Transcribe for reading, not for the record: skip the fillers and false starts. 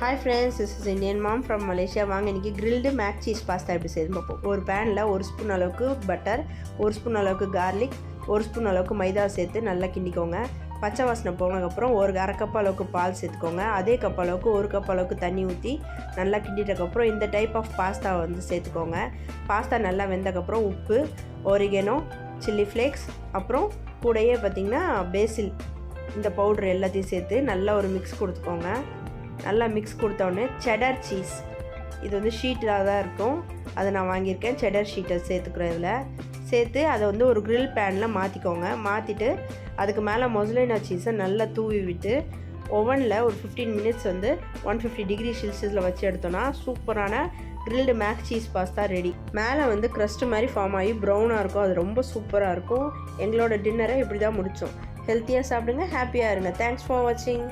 Hi friends, this is Indian mom from Malaysia. வாங்க இன்னைக்கு grilled mac cheese pasta எப்படி செய்யணும் பார்ப்போம். ஒரு panல 1 ஸ்பூன் அளவுக்கு பட்டர், 1 ஸ்பூன் அளவுக்கு garlic, 1 ஸ்பூன் அளவுக்கு மைதா சேர்த்து நல்லா கிண்டிக்கோங்க. பச்சை வாசனை போனதுக்கு அப்புறம் ஒரு அரை கப் அளவுக்கு பால் சேர்த்துக்கோங்க. அதே கப் அளவுக்கு 1 கப் அளவுக்கு தண்ணி ஊற்றி நல்லா கிண்டிட்டதுக்கு அப்புறம் இந்த டைப் ஆஃப் பாஸ்தா வந்து சேர்த்துக்கோங்க. பாஸ்தா நல்லா வெந்ததுக்கு அப்புறம் உப்பு, ஒரிகனோ, சில்லி ஃப்ளேக்ஸ், அப்புறம் கூடயே பார்த்திங்கன்னா பேசில் இந்த பவுடர் எல்லாத்தையும் சேர்த்து நல்லா ஒரு மிக்ஸ் கொடுத்துக்கோங்க. நல்லா மிக்ஸ் கொடுத்தோடனே செடர் சீஸ், இது வந்து ஷீட்டாக தான் இருக்கும், அதை நான் வாங்கியிருக்கேன். செடர் ஷீட்டை சேர்த்துக்கிறேன். இதில் சேர்த்து அதை வந்து ஒரு grill பேனில் மாற்றிக்கோங்க. மாற்றிட்டு அதுக்கு மேலே மொசலைனா சீஸை நல்லா தூவி விட்டு ஓவனில் ஒரு 15 மினிட்ஸ் வந்து 150 டிகிரி செல்சியஸில் வச்சு எடுத்தோன்னா சூப்பரான grilled mac cheese pasta ready. மேலே வந்து க்ரஸ்ட் மாதிரி ஃபார்ம் ஆகி ப்ரௌனாக இருக்கும். அது ரொம்ப சூப்பராக இருக்கும். எங்களோட டின்னரை இப்படி தான் முடித்தோம். ஹெல்த்தியாக சாப்பிடுங்க, ஹாப்பியாக இருங்க. தேங்க்ஸ் ஃபார் வாட்சிங்.